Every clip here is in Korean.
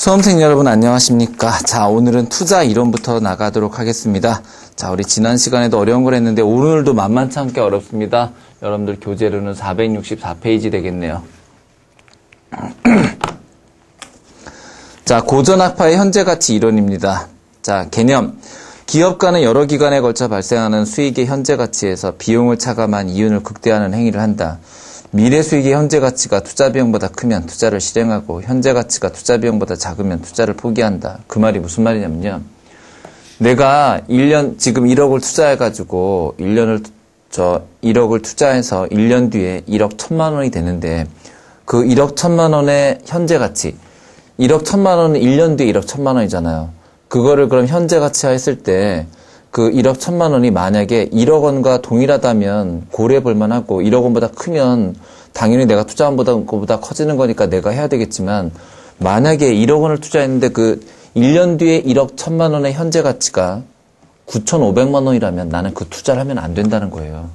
수험생 여러분 안녕하십니까? 자, 오늘은 투자 이론부터 나가도록 하겠습니다. 자, 우리 지난 시간에도 어려운 걸 했는데 오늘도 만만치 않게 어렵습니다. 여러분들 교재로는 464페이지 되겠네요. 자, 고전학파의 현재가치 이론입니다. 자, 개념. 기업 간의 여러 기간에 걸쳐 발생하는 수익의 현재가치에서 비용을 차감한 이윤을 극대화하는 행위를 한다. 미래 수익의 현재 가치가 투자 비용보다 크면 투자를 실행하고 현재 가치가 투자 비용보다 작으면 투자를 포기한다. 그 말이 무슨 말이냐면요. 내가 1년 지금 1억을 투자해가지고 1억을 투자해서 1년 뒤에 1억 1천만 원이 되는데 그 1억 1천만 원의 현재 가치 1억 1천만 원은 1년 뒤에 1억 1천만 원이잖아요. 그거를 그럼 현재 가치화 했을 때 그 1억 1천만 원이 만약에 1억 원과 동일하다면 고려해 볼 만하고 1억 원보다 크면 당연히 내가 투자한 것보다 커지는 거니까 내가 해야 되겠지만 만약에 1억 원을 투자했는데 그 1년 뒤에 1억 1천만 원의 현재 가치가 9,500만 원이라면 나는 그 투자를 하면 안 된다는 거예요.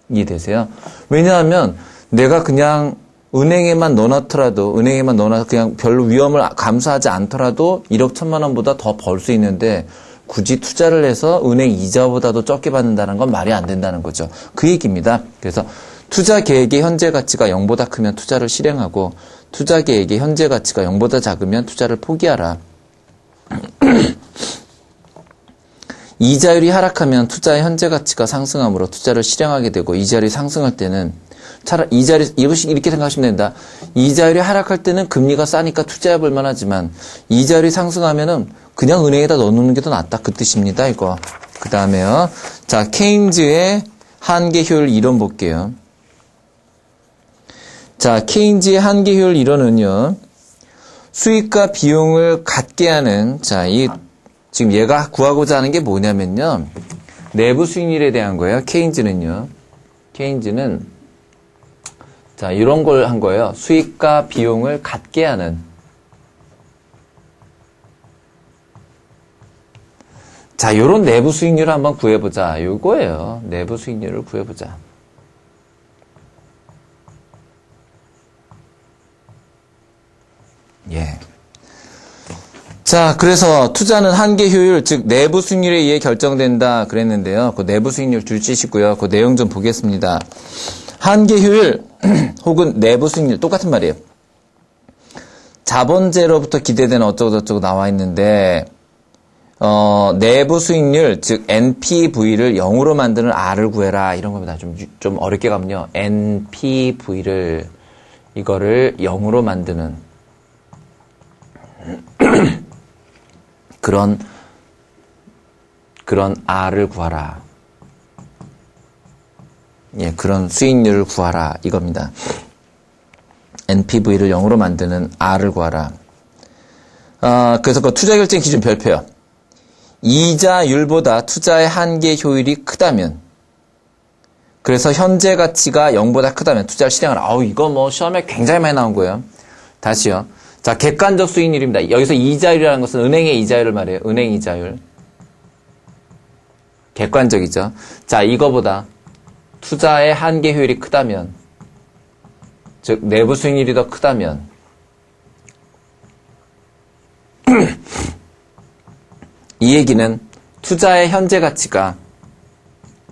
이해되세요? 왜냐하면 내가 그냥 은행에만 넣어놔도 그냥 별로 위험을 감수하지 않더라도 1억 1천만 원보다 더 벌 수 있는데 굳이 투자를 해서 은행 이자보다도 적게 받는다는 건 말이 안 된다는 거죠. 그 얘기입니다. 그래서 투자 계획의 현재 가치가 0보다 크면 투자를 실행하고 투자 계획의 현재 가치가 0보다 작으면 투자를 포기하라. 이자율이 하락하면 투자의 현재 가치가 상승하므로 투자를 실행하게 되고 이자율이 상승할 때는 차라리 이렇게 생각하시면 된다. 이자율이 하락할 때는 금리가 싸니까 투자해 볼 만하지만 이자율이 상승하면은 그냥 은행에다 넣어놓는 게 더 낫다. 그 뜻입니다. 이거. 그 다음에요. 자, 케인즈의 한계 효율 이론 볼게요. 자, 케인즈의 한계 효율 이론은요. 수익과 비용을 같게 하는 지금 얘가 구하고자 하는 게 뭐냐면요. 내부 수익률에 대한 거예요. 케인즈는 자, 이런 걸 한 거예요. 수익과 비용을 같게 하는. 자, 요런 내부 수익률을 한번 구해보자. 요거예요. 내부 수익률을 구해보자. 예. 자, 그래서 투자는 한계 효율, 즉 내부 수익률에 의해 결정된다 그랬는데요. 그 내부 수익률 줄치시고요. 그 내용 좀 보겠습니다. 한계 효율 혹은 내부 수익률 똑같은 말이에요. 자본재로부터 기대되는 어쩌고저쩌고 나와 있는데 내부 수익률 즉 NPV를 0으로 만드는 R을 구해라 이런 겁니다. 좀 어렵게 가면요. NPV를 이거를 0으로 만드는 그런 R을 구하라. 예, 그런 수익률을 구하라 이겁니다. NPV를 0으로 만드는 R을 구하라. 그래서 그 투자결정 기준 별표요. 이자율보다 투자의 한계 효율이 크다면, 그래서 현재 가치가 0보다 크다면 투자를 실행하라. 이거 뭐 시험에 굉장히 많이 나온 거예요. 다시요. 자, 객관적 수익률입니다. 여기서 이자율이라는 것은 은행의 이자율을 말해요. 은행 이자율. 객관적이죠. 자, 이거보다 투자의 한계 효율이 크다면, 즉 내부 수익률이 더 크다면 이 얘기는 투자의 현재 가치가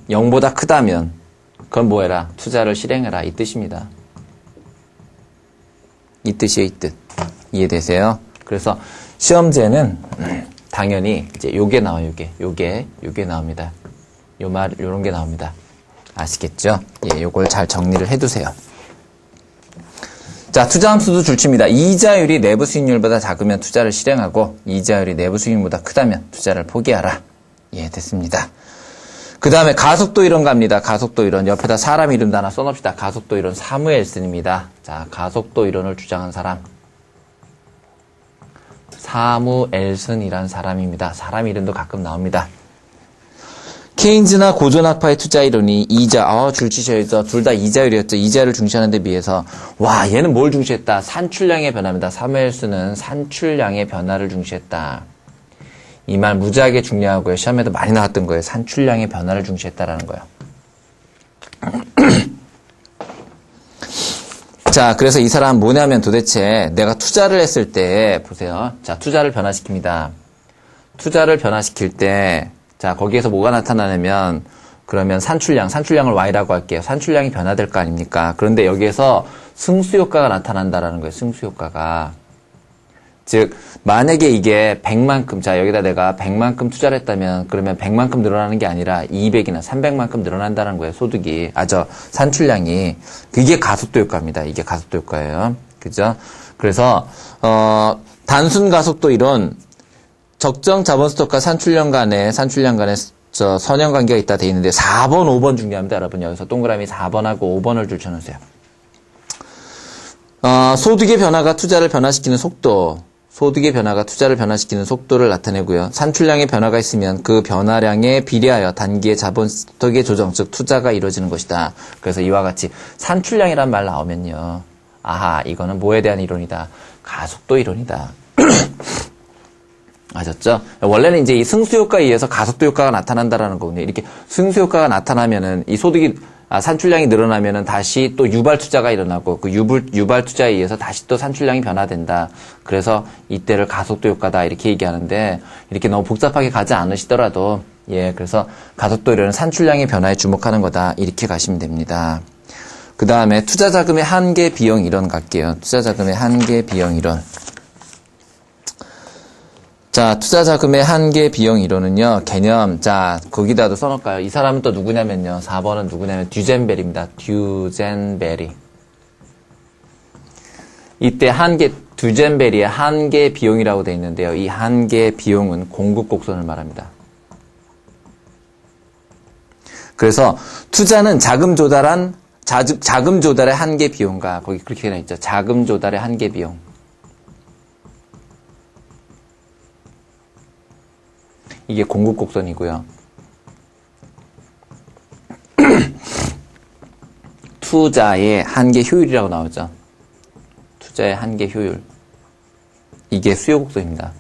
0보다 크다면 그건 뭐 해라? 투자를 실행해라. 이 뜻입니다. 이 뜻이에요. 이 뜻. 이해되세요? 그래서 시험제는 당연히 이제 요게 나와요. 요게 나옵니다. 요런 게 나옵니다. 아시겠죠? 예, 요걸 잘 정리를 해두세요. 자, 투자 함수도 줄칩니다. 이자율이 내부 수익률보다 작으면 투자를 실행하고 이자율이 내부 수익률보다 크다면 투자를 포기하라. 예, 됐습니다. 그 다음에 가속도 이론 갑니다. 가속도 이론. 옆에다 사람 이름도 하나 써놓읍시다. 가속도 이론 사무엘슨입니다. 자, 가속도 이론을 주장한 사람. 사무엘슨이란 사람입니다. 사람 이름도 가끔 나옵니다. 케인즈나 고전학파의 투자 이론이 줄치셔야죠. 둘 다 이자율이었죠. 이자율을 중시하는 데 비해서 얘는 뭘 중시했다? 산출량의 변화입니다. 사무엘슨은 산출량의 변화를 중시했다. 이 말 무지하게 중요하고요. 시험에도 많이 나왔던 거예요. 산출량의 변화를 중시했다라는 거예요. 자, 그래서 이 사람은 뭐냐면 도대체 내가 투자를 했을 때, 보세요. 자, 투자를 변화시킵니다. 투자를 변화시킬 때, 자, 거기에서 뭐가 나타나냐면, 그러면 산출량을 Y라고 할게요. 산출량이 변화될 거 아닙니까? 그런데 여기에서 승수효과가 나타난다라는 거예요. 승수효과가. 즉, 만약에 이게 100만큼, 자, 여기다 내가 100만큼 투자를 했다면, 그러면 100만큼 늘어나는 게 아니라 200이나 300만큼 늘어난다는 거예요. 소득이. 산출량이. 그게 가속도 효과입니다. 이게 가속도 효과예요. 그죠? 그래서, 단순 가속도 이론, 적정 자본 스톡과 산출량 간의 선형 관계가 있다 돼 있는데 4번, 5번 중요합니다. 여러분 여기서 동그라미 4번하고 5번을 줄쳐놓으세요. 소득의 변화가 투자를 변화시키는 속도, 소득의 변화가 투자를 변화시키는 속도를 나타내고요. 산출량의 변화가 있으면 그 변화량에 비례하여 단기의 자본 스톡의 조정, 즉 투자가 이루어지는 것이다. 그래서 이와 같이 산출량이란 말 나오면요. 아하, 이거는 뭐에 대한 이론이다? 가속도 이론이다. 아셨죠? 원래는 이제 이 승수효과에 의해서 가속도 효과가 나타난다라는 거거든요. 이렇게 승수효과가 나타나면은 이 산출량이 늘어나면은 다시 또 유발 투자가 일어나고 그 유발 투자에 의해서 다시 또 산출량이 변화된다. 그래서 이때를 가속도 효과다 이렇게 얘기하는데 이렇게 너무 복잡하게 가지 않으시더라도 그래서 가속도 이론은 산출량의 변화에 주목하는 거다 이렇게 가시면 됩니다. 그 다음에 투자자금의 한계 비용 이론 갈게요. 투자자금의 한계 비용 이론. 자, 투자자금의 한계 비용 이론은요, 개념, 자, 거기다도 써놓을까요? 이 사람은 또 누구냐면요, 4번은 누구냐면, 듀젠베리입니다. 듀젠베리. 이때 듀젠베리의 한계 비용이라고 되어 있는데요, 이 한계 비용은 공급 곡선을 말합니다. 그래서, 투자는 자금 조달의 한계 비용과, 거기 그렇게 되어 있죠. 자금 조달의 한계 비용. 이게 공급 곡선이고요. 투자의 한계 효율이라고 나오죠. 투자의 한계 효율. 이게 수요 곡선입니다.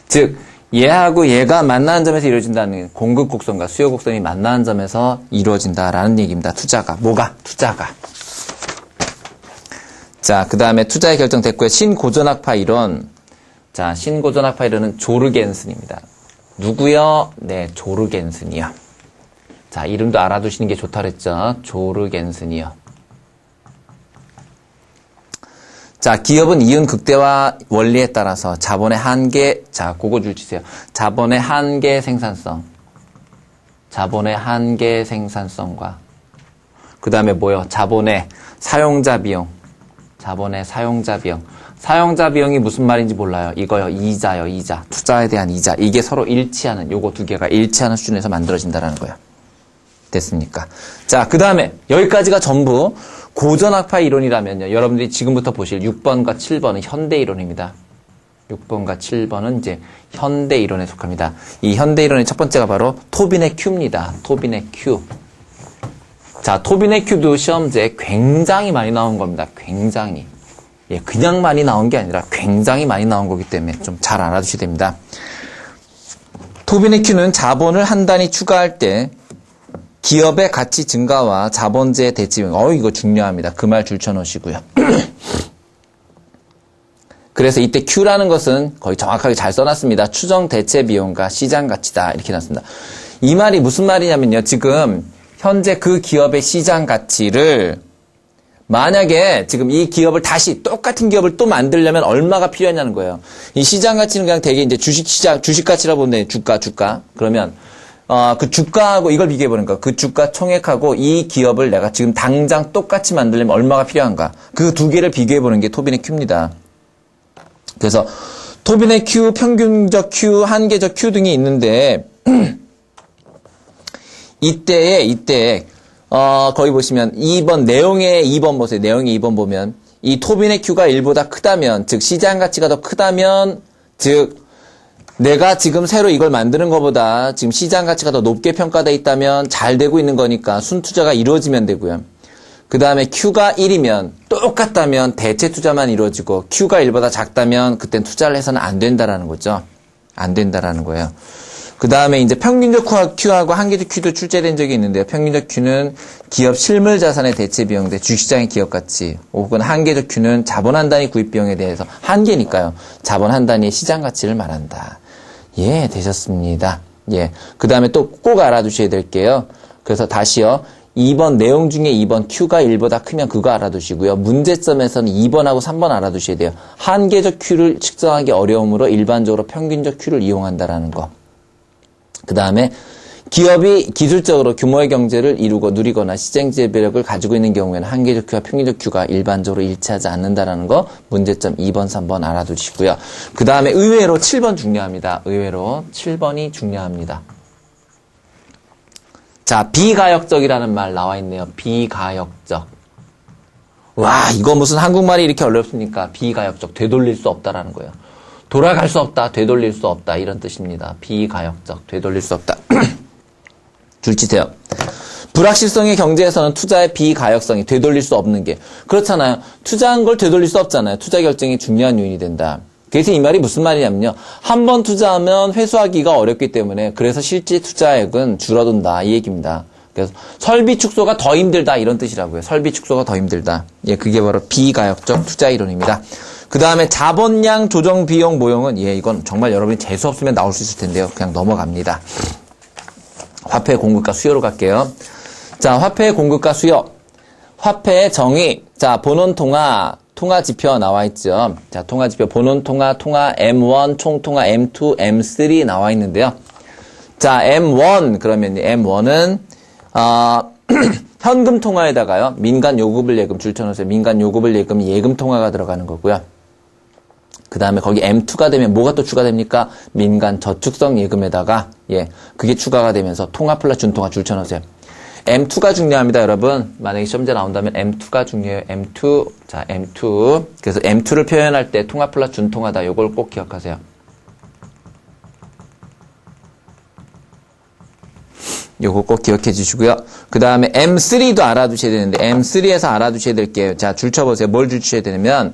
즉, 얘하고 얘가 만나는 점에서 이루어진다는 공급 곡선과 수요 곡선이 만나는 점에서 이루어진다라는 얘기입니다. 투자가. 뭐가? 투자가. 자, 그 다음에 투자의 결정 됐고요. 신고전학파 이론. 자, 신고전학파 이론은 조르겐슨입니다. 누구요? 네, 조르겐슨이요. 자, 이름도 알아두시는 게 좋다 그랬죠? 조르겐슨이요. 자, 기업은 이윤 극대화 원리에 따라서 자본의 한계, 자, 그거 줄치세요. 자본의 한계 생산성. 자본의 한계 생산성과 그 다음에 뭐요? 자본의 사용자 비용. 자본의 사용자 비용. 사용자 비용이 무슨 말인지 몰라요. 이거요. 이자요. 이자. 투자에 대한 이자. 이게 서로 일치하는, 요거 두 개가 일치하는 수준에서 만들어진다는 거예요. 됐습니까? 자, 그 다음에 여기까지가 전부 고전학파 이론이라면요. 여러분들이 지금부터 보실 6번과 7번은 현대 이론입니다. 6번과 7번은 이제 현대 이론에 속합니다. 이 현대 이론의 첫 번째가 바로 토빈의 Q입니다. 토빈의 Q. 자, 토빈의 Q도 시험지에 굉장히 많이 나온 겁니다. 굉장히. 그냥 많이 나온 게 아니라 굉장히 많이 나온 거기 때문에 좀 잘 알아두셔야 됩니다. 토빈의 Q는 자본을 한 단위 추가할 때 기업의 가치 증가와 자본재의 대치 비용. 이거 중요합니다. 그 말 줄쳐놓으시고요. 그래서 이때 Q라는 것은 거의 정확하게 잘 써놨습니다. 추정 대체 비용과 시장 가치다. 이렇게 놨습니다. 이 말이 무슨 말이냐면요. 지금 현재 그 기업의 시장 가치를 만약에 지금 이 기업을 다시 똑같은 기업을 또 만들려면 얼마가 필요하냐는 거예요. 이 시장 가치는 그냥 되게 이제 주식 가치라고 보는데 주가. 그러면 그 주가하고 이걸 비교해 보는 거야. 그 주가 총액하고 이 기업을 내가 지금 당장 똑같이 만들려면 얼마가 필요한가? 그 두 개를 비교해 보는 게 토빈의 Q입니다. 그래서 토빈의 Q, 평균적 Q, 한계적 Q 등이 있는데 이때 거기 보시면 2번 내용의 2번 보세요. 내용의 2번 보면 이 토빈의 Q가 1보다 크다면, 즉 시장 가치가 더 크다면, 즉 내가 지금 새로 이걸 만드는 것보다 지금 시장 가치가 더 높게 평가되어 있다면 잘 되고 있는 거니까 순투자가 이루어지면 되고요. 그 다음에 Q가 1이면 똑같다면 대체 투자만 이루어지고 Q가 1보다 작다면 그땐 투자를 해서는 안 된다라는 거죠. 안 된다라는 거예요. 그 다음에 이제 평균적 Q하고 한계적 Q도 출제된 적이 있는데요. 평균적 Q는 기업 실물 자산의 대체 비용 대 주식시장의 기업 가치, 혹은 한계적 Q는 자본 한 단위 구입 비용에 대해서 한계니까요. 자본 한 단위의 시장 가치를 말한다. 예, 되셨습니다. 예. 그 다음에 또 꼭 알아두셔야 될게요. 그래서 다시요. 2번 내용 중에 2번 Q가 1보다 크면 그거 알아두시고요. 문제점에서는 2번하고 3번 알아두셔야 돼요. 한계적 Q를 측정하기 어려우므로 일반적으로 평균적 Q를 이용한다라는 거. 그 다음에 기업이 기술적으로 규모의 경제를 이루고 누리거나 시장 지배력을 가지고 있는 경우에는 한계적 Q와 평균적 Q가 일반적으로 일치하지 않는다라는 거 문제점 2번, 3번 알아두시고요. 그 다음에 의외로 7번 중요합니다. 의외로 7번이 중요합니다. 자, 비가역적이라는 말 나와 있네요. 비가역적. 와, 이거 무슨 한국말이 이렇게 어렵습니까? 비가역적, 되돌릴 수 없다라는 거예요. 돌아갈 수 없다, 되돌릴 수 없다, 이런 뜻입니다. 비가역적, 되돌릴 수 없다. 줄치세요. 불확실성의 경제에서는 투자의 비가역성이 되돌릴 수 없는 게, 그렇잖아요. 투자한 걸 되돌릴 수 없잖아요. 투자 결정이 중요한 요인이 된다. 그래서 이 말이 무슨 말이냐면요. 한 번 투자하면 회수하기가 어렵기 때문에 그래서 실제 투자액은 줄어든다, 이 얘기입니다. 그래서 설비 축소가 더 힘들다, 이런 뜻이라고요. 설비 축소가 더 힘들다. 예, 그게 바로 비가역적 투자 이론입니다. 그 다음에 자본량 조정 비용 모형은, 예, 이건 정말 여러분이 재수 없으면 나올 수 있을 텐데요. 그냥 넘어갑니다. 화폐 공급과 수요로 갈게요. 자, 화폐 공급과 수요. 화폐의 정의. 자, 본원통화, 통화지표 나와 있죠. 자, 통화지표, 본원통화, 통화 M1, 총통화 M2, M3 나와 있는데요. 자, M1, 그러면 M1은, 현금 통화에다가요, 민간 요금을 예금, 줄쳐놓으세요. 민간 요금을 예금, 예금 통화가 들어가는 거고요. 그 다음에 거기 M2가 되면 뭐가 또 추가됩니까? 민간 저축성 예금에다가, 예, 그게 추가가 되면서 통화 플러스 준통화 줄쳐놓으세요. M2가 중요합니다, 여러분. 만약에 시험제 나온다면 M2가 중요해요. M2. 자, M2. 그래서 M2를 표현할 때 통화 플러스 준통화다. 요걸 꼭 기억하세요. 요거 꼭 기억해 주시고요. 그 다음에 M3도 알아두셔야 되는데, M3에서 알아두셔야 될 게, 자, 줄쳐보세요. 뭘 줄쳐야 되냐면,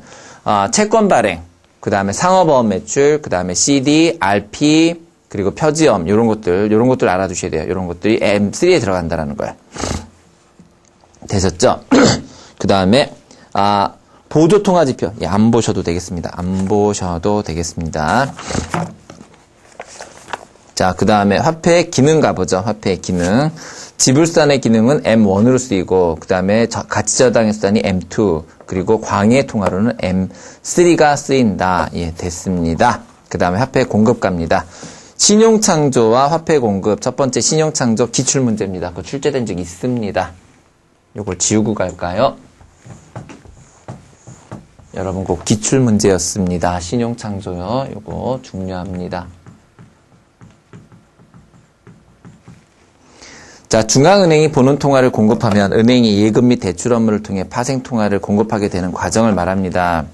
채권 발행, 그 다음에 상업보험 매출, 그 다음에 CD, RP, 그리고 표지엄, 요런 것들 알아두셔야 돼요. 요런 것들이 M3에 들어간다라는 거예요. 되셨죠? 그 다음에, 보조통화지표. 예, 안 보셔도 되겠습니다. 안 보셔도 되겠습니다. 자, 그 다음에 화폐의 기능 가보죠. 화폐의 기능. 지불수단의 기능은 M1으로 쓰이고, 그 다음에 가치저당의 수단이 M2, 그리고 광의 통화로는 M3가 쓰인다. 예, 됐습니다. 그 다음에 화폐 공급 갑니다. 신용창조와 화폐 공급. 첫 번째 신용창조 기출문제입니다. 그거 출제된 적 있습니다. 요걸 지우고 갈까요? 여러분 꼭 기출문제였습니다. 신용창조요. 요거 중요합니다. 자, 중앙은행이 본원통화를 공급하면 은행이 예금 및 대출 업무를 통해 파생통화를 공급하게 되는 과정을 말합니다.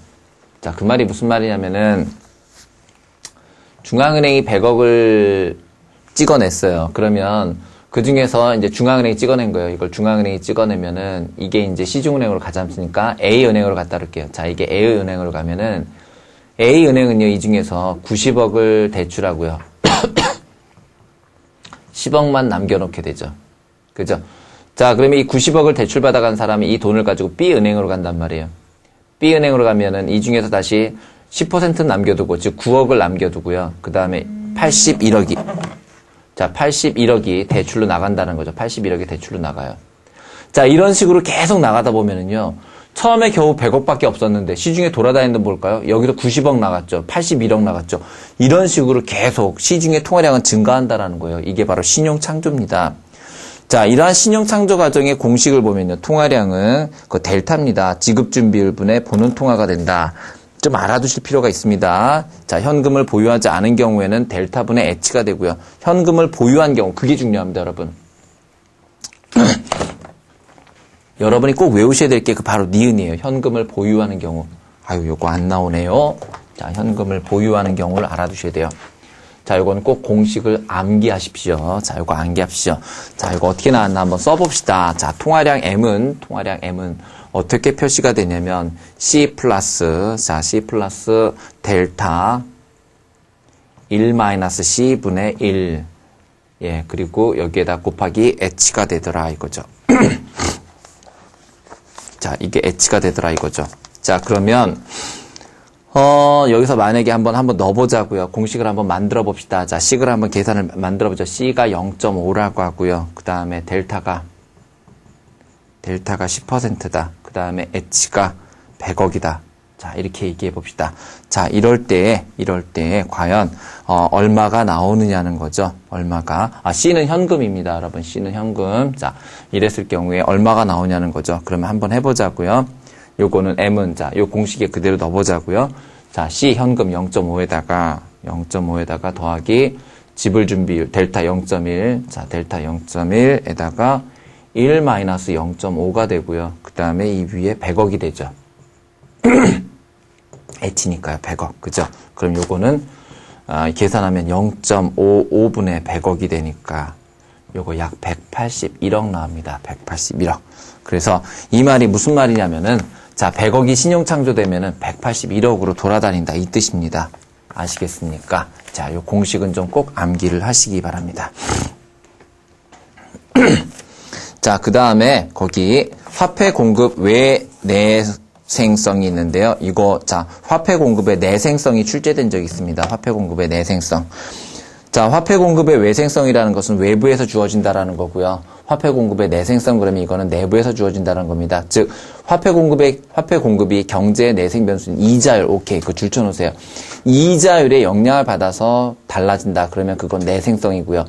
자, 그 말이 무슨 말이냐면은 중앙은행이 100억을 찍어냈어요. 그러면 그 중에서 이제 중앙은행이 찍어낸 거예요. 이걸 중앙은행이 찍어내면은 이게 이제 시중은행으로 가지 않습니까? A은행으로 갖다 놓을게요. 자, 이게 A은행으로 가면은 A은행은요, 이 중에서 90억을 대출하고요. 10억만 남겨놓게 되죠. 그죠? 자, 그러면 이 90억을 대출받아간 사람이 이 돈을 가지고 B은행으로 간단 말이에요. B은행으로 가면은 이 중에서 다시 10% 남겨두고, 즉 9억을 남겨두고요. 그 다음에 81억이. 자, 81억이 대출로 나간다는 거죠. 81억이 대출로 나가요. 자, 이런 식으로 계속 나가다 보면은요. 처음에 겨우 100억밖에 없었는데 시중에 돌아다니는 데 뭘까요? 여기도 90억 나갔죠. 81억 나갔죠. 이런 식으로 계속 시중의 통화량은 증가한다라는 거예요. 이게 바로 신용창조입니다. 자, 이러한 신용창조 과정의 공식을 보면요. 통화량은 그 델타입니다. 지급준비율 분의 본원통화가 된다. 좀 알아두실 필요가 있습니다. 자, 현금을 보유하지 않은 경우에는 델타분의 H가 되고요. 현금을 보유한 경우, 그게 중요합니다, 여러분. 여러분이 꼭 외우셔야 될 게 그 바로 니은이에요. 현금을 보유하는 경우. 아유, 요거 안 나오네요. 자, 현금을 보유하는 경우를 알아두셔야 돼요. 자, 요건 꼭 공식을 암기하십시오. 자, 요거 암기하십시오. 자, 요거 어떻게 나왔나 한번 써봅시다. 자, 통화량 M은 어떻게 표시가 되냐면, C 플러스 델타 1-C 분의 1. 예, 그리고 여기에다 곱하기 h가 되더라 이거죠. 자, 이게 h가 되더라 이거죠. 자, 그러면 여기서 만약에 한번 넣어보자고요. 공식을 한번 만들어 봅시다. 자, 식을 한번 계산을 만들어 보죠. C가 0.5라고 하고요. 그 다음에 델타가 10%다. 그 다음에 H가 100억이다. 자, 이렇게 얘기해 봅시다. 자, 이럴 때 과연, 얼마가 나오느냐는 거죠. C는 현금입니다. 여러분, C는 현금. 자, 이랬을 경우에 얼마가 나오냐는 거죠. 그러면 한번 해보자고요. 요거는 M은, 자, 요 공식에 그대로 넣어보자고요. 자, C 현금 0.5에다가 더하기 지불 준비율, 델타 0.1. 자, 델타 0.1에다가 1-0.5가 되고요. 그 다음에 이 위에 100억이 되죠. H니까요. 100억. 그죠? 그럼 요거는, 계산하면 0.55분의 100억이 되니까 요거 약 181억 나옵니다. 181억. 그래서 이 말이 무슨 말이냐면은, 자, 100억이 신용창조되면은 181억으로 돌아다닌다. 이 뜻입니다. 아시겠습니까? 자, 요 공식은 좀 꼭 암기를 하시기 바랍니다. 자, 그 다음에 거기 화폐 공급 외 내생성이 있는데요. 이거, 자, 화폐 공급의 내생성이 출제된 적이 있습니다. 화폐 공급의 내생성. 자, 화폐 공급의 외생성이라는 것은 외부에서 주어진다라는 거고요. 화폐 공급의 내생성 그러면 이거는 내부에서 주어진다는 겁니다. 즉, 화폐 공급이 경제의 내생 변수인 이자율, 오케이, 그거 줄쳐놓으세요. 이자율의 영향을 받아서 달라진다. 그러면 그건 내생성이고요.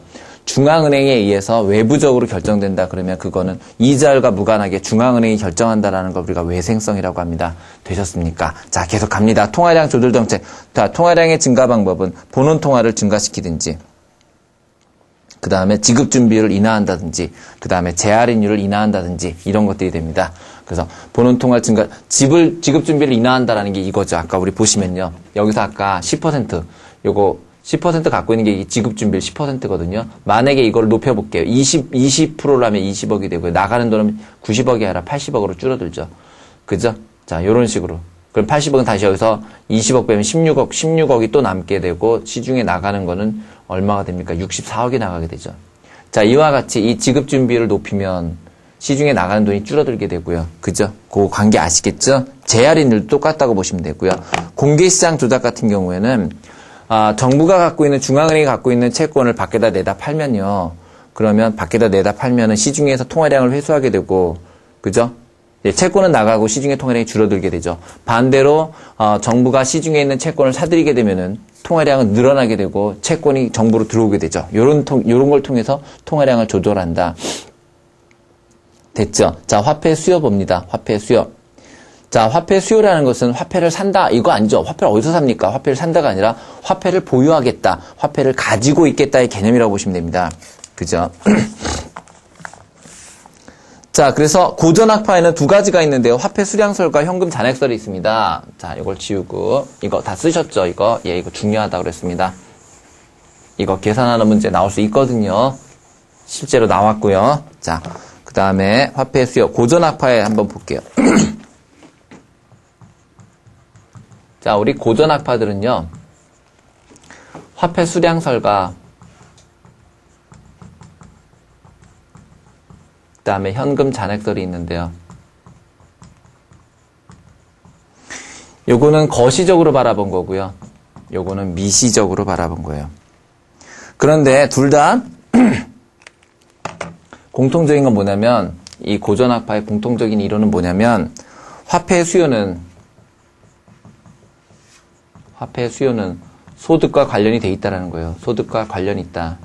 중앙은행에 의해서 외부적으로 결정된다. 그러면 그거는 이자율과 무관하게 중앙은행이 결정한다라는 걸 우리가 외생성이라고 합니다. 되셨습니까? 자, 계속 갑니다. 통화량 조절 정책. 자, 통화량의 증가 방법은 본원 통화를 증가시키든지, 그 다음에 지급 준비율을 인하한다든지, 그 다음에 재할인율을 인하한다든지 이런 것들이 됩니다. 그래서 본원 통화 증가, 지급 준비를 인하한다라는 게 이거죠. 아까 우리 보시면요. 여기서 아까 10% 요거 10% 갖고 있는 게 지급 준비율 10%거든요. 만약에 이걸 높여볼게요. 20%라면 20억이 되고요. 나가는 돈은 90억이 아니라 80억으로 줄어들죠. 그죠? 자, 요런 식으로. 그럼 80억은 다시 여기서 20억 빼면 16억이 또 남게 되고, 시중에 나가는 거는 얼마가 됩니까? 64억이 나가게 되죠. 자, 이와 같이 이 지급 준비율을 높이면 시중에 나가는 돈이 줄어들게 되고요. 그죠? 그 관계 아시겠죠? 재할인율도 똑같다고 보시면 되고요. 공개시장 조작 같은 경우에는 정부가 갖고 있는, 중앙은행이 갖고 있는 채권을 밖에다 내다 팔면요. 그러면 밖에다 내다 팔면은 시중에서 통화량을 회수하게 되고, 그죠? 채권은 나가고 시중의 통화량이 줄어들게 되죠. 반대로, 정부가 시중에 있는 채권을 사들이게 되면은 통화량은 늘어나게 되고, 채권이 정부로 들어오게 되죠. 요런 걸 통해서 통화량을 조절한다. 됐죠? 자, 화폐 수요 봅니다. 화폐 수요. 자, 화폐 수요라는 것은 화폐를 산다, 이거 아니죠. 화폐를 어디서 삽니까? 화폐를 산다가 아니라 화폐를 보유하겠다, 화폐를 가지고 있겠다의 개념이라고 보시면 됩니다. 그죠? 자, 그래서 고전학파에는 두 가지가 있는데요. 화폐 수량설과 현금 잔액설이 있습니다. 자, 이걸 지우고, 이거 다 쓰셨죠? 이거 중요하다고 그랬습니다. 이거 계산하는 문제 나올 수 있거든요. 실제로 나왔고요. 자, 그 다음에 화폐 수요, 고전학파에 한번 볼게요. 자, 우리 고전학파들은요, 화폐 수량설과 그 다음에 현금 잔액설이 있는데요. 요거는 거시적으로 바라본 거고요. 요거는 미시적으로 바라본 거예요. 그런데 둘 다 공통적인 건 뭐냐면, 이 고전학파의 공통적인 이론은 뭐냐면, 화폐 수요는 소득과 관련이 돼 있다라는 거예요. 소득과 관련이 있다.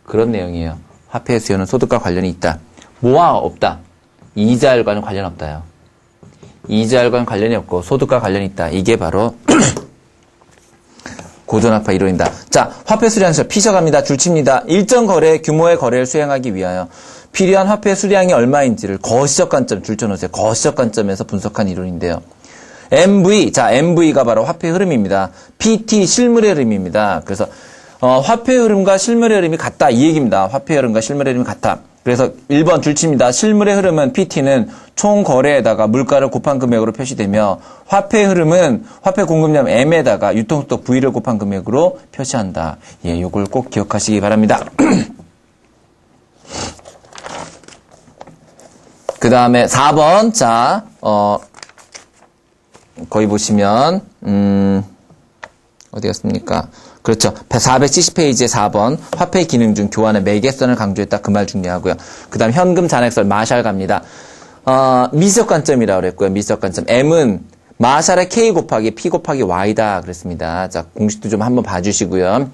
그런 내용이에요. 화폐 수요는 소득과 관련이 있다. 뭐와 없다? 이자율과는 관련 없다요. 이자율과는 관련이 없고 소득과 관련이 있다. 이게 바로 고전화폐 이론이다. 자, 화폐 수량설 피셔갑니다. 줄칩니다. 일정 거래 규모의 거래를 수행하기 위하여 필요한 화폐 수량이 얼마인지를 거시적 관점 줄쳐놓으세요. 거시적 관점에서 분석한 이론인데요. MV, 자, MV가 바로 화폐 흐름입니다. PT, 실물의 흐름입니다. 그래서 화폐 흐름과 실물의 흐름이 같다 이 얘기입니다. 화폐 흐름과 실물의 흐름이 같다. 그래서 1번 줄칩니다. 실물의 흐름은 PT는 총 거래에다가 물가를 곱한 금액으로 표시되며 화폐의 흐름은 화폐 공급량 M에다가 유통속도 V를 곱한 금액으로 표시한다. 예, 요걸 꼭 기억하시기 바랍니다. 그 다음에 4번. 자, 거기 보시면, 어디 갔습니까? 그렇죠. 470페이지의 4번. 화폐 기능 중 교환의 매개선을 강조했다. 그 말 중요하고요. 그 다음 현금 잔액설 마샬 갑니다. 미적 관점이라고 그랬고요. 미적 관점. M은 마샬의 K 곱하기 P 곱하기 Y다. 그랬습니다. 자, 공식도 좀 한번 봐주시고요.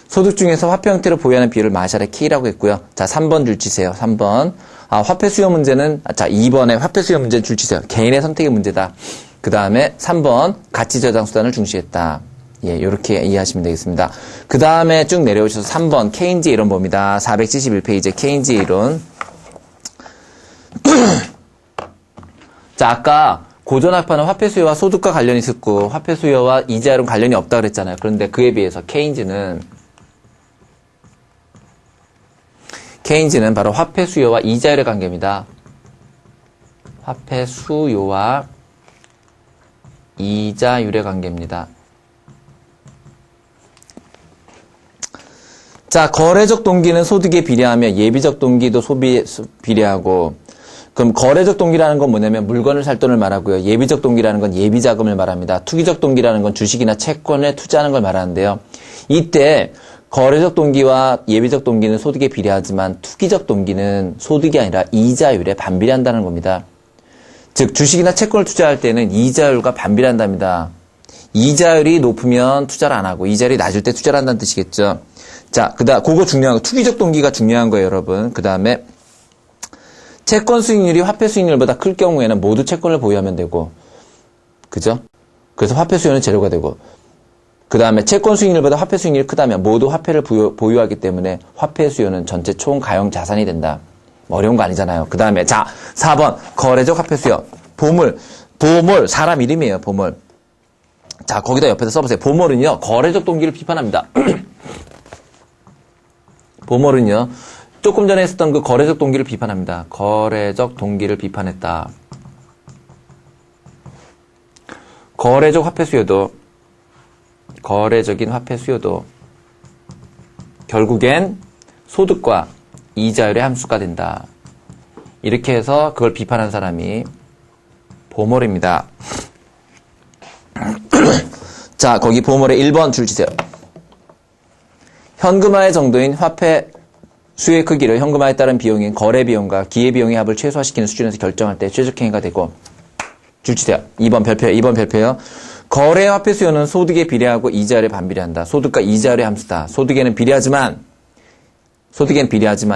소득 중에서 화폐 형태로 보유하는 비율을 마샬의 K라고 했고요. 자, 3번 줄 치세요. 3번. 화폐 수요 문제는, 자, 2번에 화폐 수요 문제는 줄 치세요. 개인의 선택의 문제다. 그 다음에 3번. 가치 저장 수단을 중시했다. 예, 요렇게 이해하시면 되겠습니다. 그 다음에 쭉 내려오셔서 3번 케인즈 이론 봅니다. 471페이지의 케인즈 이론. 자, 아까 고전화폐는 화폐 수요와 소득과 관련이 있었고 화폐 수요와 이자율은 관련이 없다 그랬잖아요. 그런데 그에 비해서 케인즈는 바로 화폐 수요와 이자율의 관계입니다. 화폐 수요와 이자율의 관계입니다. 자, 거래적 동기는 소득에 비례하며 예비적 동기도 소비에 비례하고, 그럼 거래적 동기라는 건 뭐냐면 물건을 살 돈을 말하고요. 예비적 동기라는 건 예비 자금을 말합니다. 투기적 동기라는 건 주식이나 채권에 투자하는 걸 말하는데요. 이때 거래적 동기와 예비적 동기는 소득에 비례하지만 투기적 동기는 소득이 아니라 이자율에 반비례한다는 겁니다. 즉 주식이나 채권을 투자할 때는 이자율과 반비례한답니다. 이자율이 높으면 투자를 안 하고 이자율이 낮을 때 투자를 한다는 뜻이겠죠. 자, 그거 중요한 거, 투기적 동기가 중요한 거예요, 여러분. 그 다음에, 채권 수익률이 화폐 수익률보다 클 경우에는 모두 채권을 보유하면 되고, 그죠? 그래서 화폐 수요는 제로가 되고, 그 다음에 채권 수익률보다 화폐 수익률이 크다면 모두 화폐를 보유하기 때문에 화폐 수요는 전체 총 가용 자산이 된다. 어려운 거 아니잖아요. 그 다음에, 자, 4번, 거래적 화폐 수요. 보물, 사람 이름이에요, 보물. 자, 거기다 옆에서 써보세요. 보물은요, 거래적 동기를 비판합니다. 보멀은요, 조금 전에 했었던 그 거래적 동기를 비판합니다. 거래적 동기를 비판했다. 거래적인 화폐 수요도 결국엔 소득과 이자율의 함수가 된다. 이렇게 해서 그걸 비판한 사람이 보멀입니다. 자, 거기 보멀의 1번 줄 치세요. 현금화의 정도인 화폐 수요의 크기를 현금화에 따른 비용인 거래 비용과 기회 비용의 합을 최소화시키는 수준에서 결정할 때 최적 행위가 되고 줄치세요. 2번 별표요. 거래 화폐 수요는 소득에 비례하고 이자율에 반비례한다. 소득과 이자율의 함수다. 소득에는 비례하지만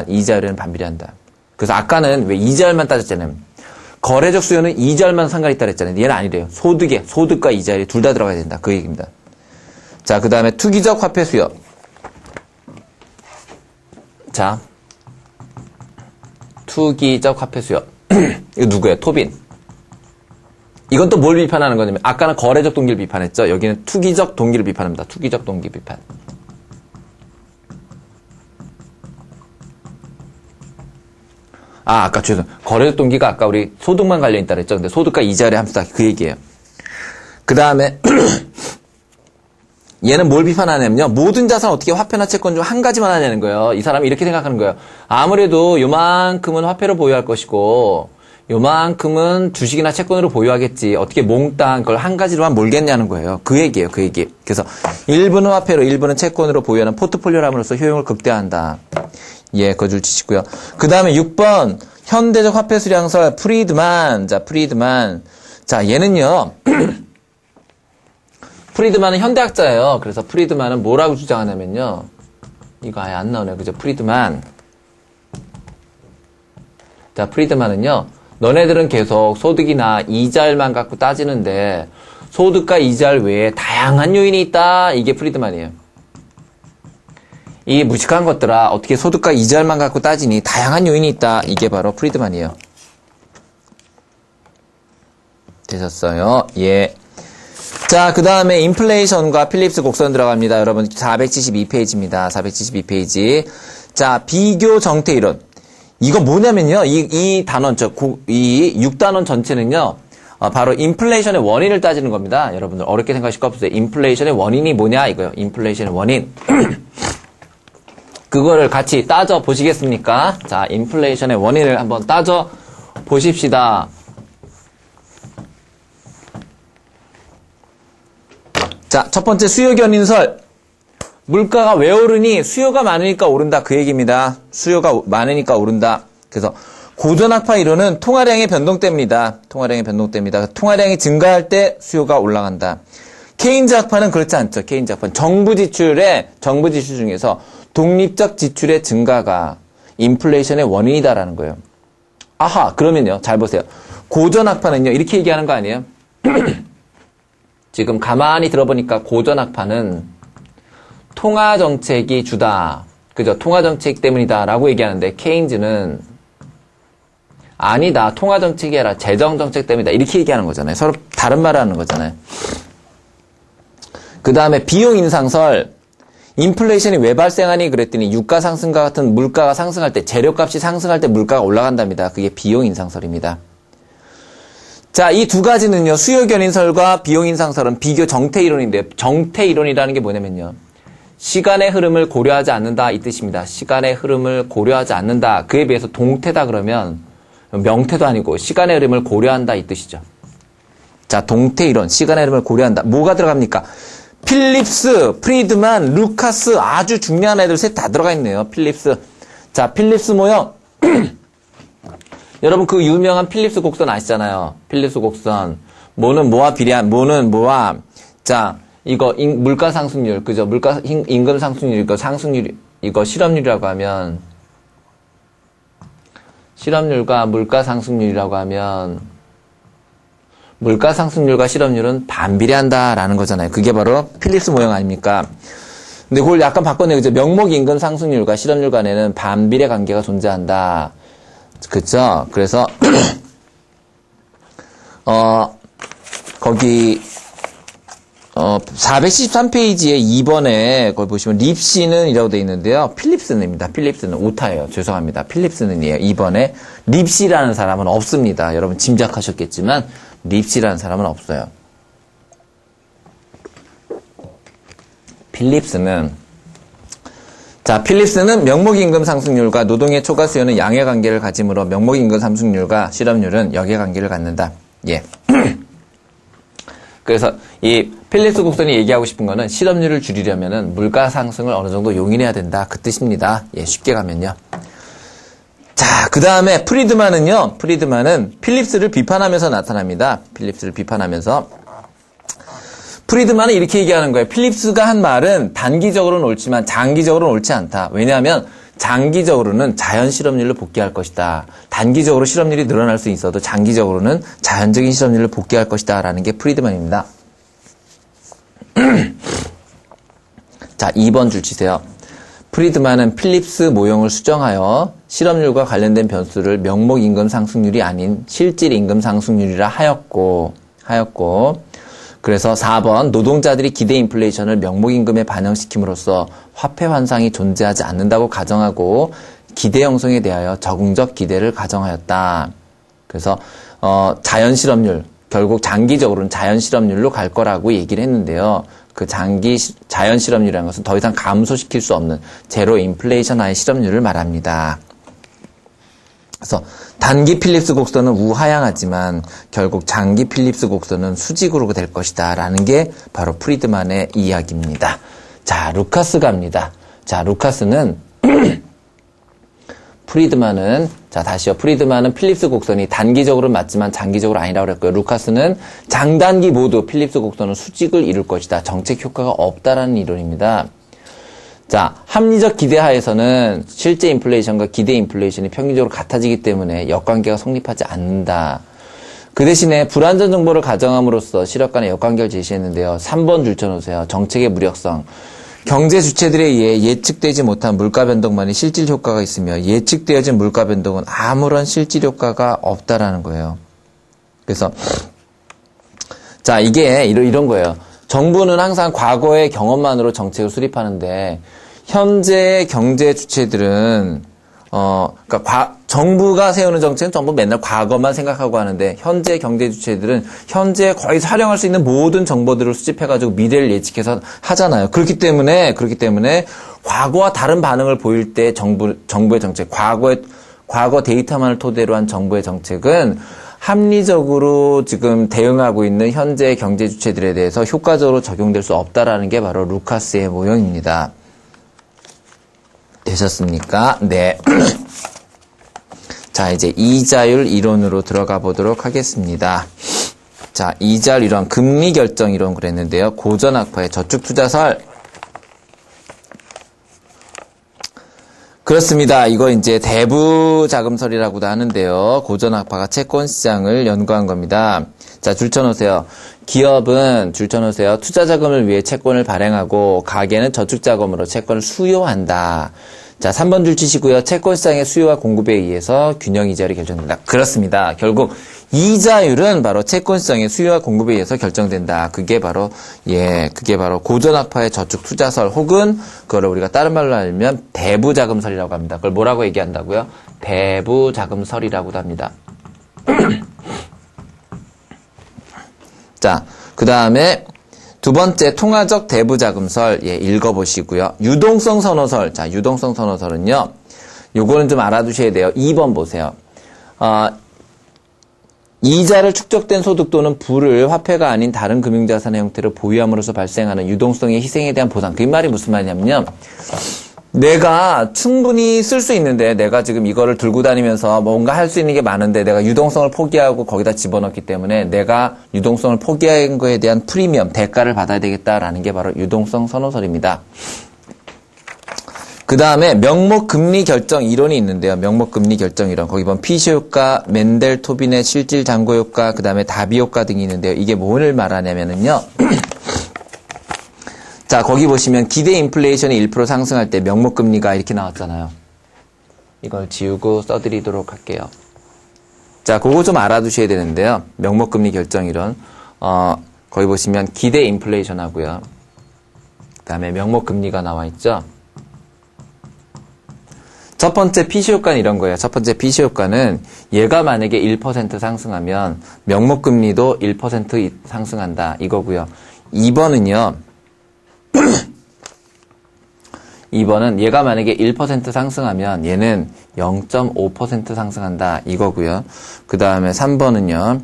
이자율에는 반비례한다. 그래서 아까는 왜 이자율만 따졌잖아요. 거래적 수요는 이자율만 상관이 있다 그랬잖아요. 얘는 아니래요. 소득과 이자율이 둘 다 들어가야 된다. 그 얘기입니다. 자, 그 다음에 투기적 화폐 수요. 자, 투기적 화폐 수요. 이거 누구예요? 토빈. 이건 또 뭘 비판하는 거냐면, 아까는 거래적 동기를 비판했죠? 여기는 투기적 동기를 비판합니다. 투기적 동기 비판. 아까 거래적 동기가 아까 우리 소득만 관련있다 그랬죠? 근데 소득과 이자율의 함수다. 그 얘기예요. 그 다음에, 얘는 뭘 비판하냐면요. 모든 자산 어떻게 화폐나 채권 중 한 가지만 하냐는 거예요. 이 사람이 이렇게 생각하는 거예요. 아무래도 요만큼은 화폐로 보유할 것이고 요만큼은 주식이나 채권으로 보유하겠지. 어떻게 몽땅 그걸 한 가지로만 몰겠냐는 거예요. 그 얘기예요. 그 얘기. 그래서 일부는 화폐로 일부는 채권으로 보유하는 포트폴리오함으로써 효용을 극대화한다. 예, 그 줄 치시고요. 그 다음에 6번 현대적 화폐 수량설 프리드만. 자, 얘는요. 프리드만은 현대학자예요. 그래서 프리드만은 뭐라고 주장하냐면요. 이거 아예 안 나오네요. 그죠? 프리드만. 자, 프리드만은요. 너네들은 계속 소득이나 이자율만 갖고 따지는데 소득과 이자율 외에 다양한 요인이 있다. 이게 프리드만이에요. 이 무식한 것들아 어떻게 소득과 이자율만 갖고 따지니 다양한 요인이 있다. 이게 바로 프리드만이에요. 되셨어요? 예. 자, 그 다음에 인플레이션과 필립스 곡선 들어갑니다. 여러분 472페이지입니다. 472페이지. 자, 비교 정태 이론. 이거 뭐냐면요. 이 단원, 이 6단원 전체는요. 바로 인플레이션의 원인을 따지는 겁니다. 여러분들 어렵게 생각하실 거 없어요. 인플레이션의 원인이 뭐냐 이거요. 인플레이션의 원인. 그거를 같이 따져 보시겠습니까? 자, 인플레이션의 원인을 한번 따져 보십시다. 자, 첫 번째 수요 견인설. 물가가 왜 오르니? 수요가 많으니까 오른다. 그 얘기입니다. 수요가 많으니까 오른다. 그래서 고전학파 이론은 통화량의 변동 때문이다. 통화량의 변동 때문이다. 통화량이 증가할 때 수요가 올라간다. 케인즈 학파는 그렇지 않죠. 케인즈 학파는 정부 지출 중에서 독립적 지출의 증가가 인플레이션의 원인이다라는 거예요. 아하, 그러면요. 잘 보세요. 고전학파는요. 이렇게 얘기하는 거 아니에요? 지금 가만히 들어보니까 고전학파는 통화정책이 주다. 그죠? 통화정책 때문이다. 라고 얘기하는데, 케인즈는 아니다. 통화정책이 아니라 재정정책 때문이다. 이렇게 얘기하는 거잖아요. 서로 다른 말을 하는 거잖아요. 그 다음에 비용 인상설. 인플레이션이 왜 발생하니? 그랬더니 유가 상승과 같은 물가가 상승할 때, 재료값이 상승할 때 물가가 올라간답니다. 그게 비용 인상설입니다. 자, 이 두 가지는요. 수요 견인설과 비용 인상설은 비교 정태 이론인데요. 정태 이론이라는 게 뭐냐면요. 시간의 흐름을 고려하지 않는다 이 뜻입니다. 시간의 흐름을 고려하지 않는다. 그에 비해서 동태다 그러면 명태도 아니고 시간의 흐름을 고려한다 이 뜻이죠. 자, 동태 이론, 시간의 흐름을 고려한다. 뭐가 들어갑니까? 필립스, 프리드만, 루카스 아주 중요한 애들 셋 다 들어가 있네요. 필립스. 자, 필립스 모형. 여러분 그 유명한 필립스 곡선 아시잖아요. 필립스 곡선. 뭐는 뭐와 비례한, 뭐는 뭐와. 자, 이거 물가 상승률, 그죠? 임금 상승률, 이거 상승률, 이거 실업률이라고 하면 실업률과 물가 상승률이라고 하면 물가 상승률과 실업률은 반비례한다라는 거잖아요. 그게 바로 필립스 모형 아닙니까? 근데 그걸 약간 바꿔내요. 그죠? 명목 임금 상승률과 실업률 간에는 반비례 관계가 존재한다. 그쵸? 그래서 거기 473페이지에 2번에 거기 보시면 립시는 이라고 되어 있는데요. 필립스는입니다. 필립스는 오타예요. 죄송합니다. 필립스는이에요. 2번에 립시라는 사람은 없습니다. 여러분 짐작하셨겠지만 립시라는 사람은 없어요. 필립스는 명목임금 상승률과 노동의 초과 수요는 양의 관계를 가지므로 명목임금 상승률과 실업률은 역의 관계를 갖는다. 예. 그래서 이 필립스 곡선이 얘기하고 싶은 거는 실업률을 줄이려면은 물가 상승을 어느 정도 용인해야 된다. 그 뜻입니다. 예, 쉽게 가면요. 자, 그 다음에 프리드만은 필립스를 비판하면서 나타납니다. 필립스를 비판하면서. 프리드만은 이렇게 얘기하는 거예요. 필립스가 한 말은 단기적으로는 옳지만 장기적으로는 옳지 않다. 왜냐하면 장기적으로는 자연 실업률로 복귀할 것이다. 단기적으로 실업률이 늘어날 수 있어도 장기적으로는 자연적인 실업률로 복귀할 것이다. 라는 게 프리드만입니다. 자, 2번 줄 치세요. 프리드만은 필립스 모형을 수정하여 실업률과 관련된 변수를 명목 임금 상승률이 아닌 실질 임금 상승률이라 하였고 그래서 4번 노동자들이 기대 인플레이션을 명목임금에 반영시킴으로써 화폐 환상이 존재하지 않는다고 가정하고 기대 형성에 대하여 적응적 기대를 가정하였다. 그래서 자연 실업률, 결국 장기적으로는 자연 실업률로 갈 거라고 얘기를 했는데요. 그 자연 실업률이라는 것은 더 이상 감소시킬 수 없는 제로 인플레이션화의 실업률을 말합니다. 그래서 단기 필립스 곡선은 우하향하지만 결국 장기 필립스 곡선은 수직으로 될 것이다 라는 게 바로 프리드만의 이야기입니다. 자, 루카스 갑니다. 자, 루카스는 프리드만은 필립스 곡선이 단기적으로는 맞지만 장기적으로 아니라고 그랬고요. 루카스는 장단기 모두 필립스 곡선은 수직을 이룰 것이다. 정책 효과가 없다라는 이론입니다. 자, 합리적 기대하에서는 실제 인플레이션과 기대 인플레이션이 평균적으로 같아지기 때문에 역관계가 성립하지 않는다. 그 대신에 불완전 정보를 가정함으로써 실업 간의 역관계를 제시했는데요. 3번 줄쳐놓으세요. 정책의 무력성. 경제 주체들에 의해 예측되지 못한 물가 변동만이 실질 효과가 있으며 예측되어진 물가 변동은 아무런 실질 효과가 없다라는 거예요. 그래서 자, 이게 이런 거예요. 정부는 항상 과거의 경험만으로 정책을 수립하는데 현재의 경제 주체들은 그러니까 정부가 세우는 정책은 전부 맨날 과거만 생각하고 하는데 현재 경제 주체들은 현재 거의 활용할 수 있는 모든 정보들을 수집해가지고 미래를 예측해서 하잖아요. 그렇기 때문에 과거와 다른 반응을 보일 때 정부의 정책, 과거 데이터만을 토대로 한 정부의 정책은 합리적으로 지금 대응하고 있는 현재 경제 주체들에 대해서 효과적으로 적용될 수 없다라는 게 바로 루카스의 모형입니다. 되셨습니까? 네. 자, 이제 이자율 이론으로 들어가 보도록 하겠습니다. 자, 이자율 이론, 금리 결정 이론 그랬는데요. 고전학파의 저축투자설. 그렇습니다. 이거 이제 대부자금설이라고도 하는데요. 고전학파가 채권시장을 연구한 겁니다. 자, 줄쳐놓으세요. 기업은 줄쳐놓으세요. 투자자금을 위해 채권을 발행하고 가계는 저축자금으로 채권을 수요한다. 자, 3번 줄 치시고요. 채권시장의 수요와 공급에 의해서 균형 이자율이 결정된다. 그렇습니다. 결국 이자율은 바로 채권시장의 수요와 공급에 의해서 결정된다. 그게 바로 고전학파의 저축투자설 혹은 그거를 우리가 다른 말로 알면 대부자금설이라고 합니다. 그걸 뭐라고 얘기한다고요? 대부자금설이라고도 합니다. 자, 그 다음에 두 번째 통화적 대부자금설 읽어보시고요. 유동성 선호설. 자, 유동성 선호설은요. 요거는 좀 알아두셔야 돼요. 2번 보세요. 이자를 축적된 소득 또는 부를 화폐가 아닌 다른 금융자산의 형태로 보유함으로써 발생하는 유동성의 희생에 대한 보상. 그 말이 무슨 말이냐면요. 내가 충분히 쓸 수 있는데 내가 지금 이거를 들고 다니면서 뭔가 할 수 있는 게 많은데 내가 유동성을 포기하고 거기다 집어넣기 때문에 내가 유동성을 포기한 거에 대한 프리미엄, 대가를 받아야 되겠다라는 게 바로 유동성 선호설입니다. 그 다음에 명목금리 결정 이론이 있는데요. 명목금리 결정 이론. 거기 보면 피시 효과, 맨델 토빈의 실질 잔고 효과, 그 다음에 다비 효과 등이 있는데요. 이게 뭘 말하냐면은요. 자, 거기 보시면 기대 인플레이션이 1% 상승할 때 명목금리가 이렇게 나왔잖아요. 이걸 지우고 써드리도록 할게요. 자, 그거 좀 알아두셔야 되는데요. 명목금리 결정 이론. 거기 보시면 기대 인플레이션 하고요. 그 다음에 명목금리가 나와 있죠. 첫 번째 피시 효과는 이런 거예요. 첫 번째 피시 효과는 얘가 만약에 1% 상승하면 명목금리도 1% 상승한다. 이거고요. 2번은요. 2번은 얘가 만약에 1% 상승하면 얘는 0.5% 상승한다. 이거고요. 그 다음에 3번은요.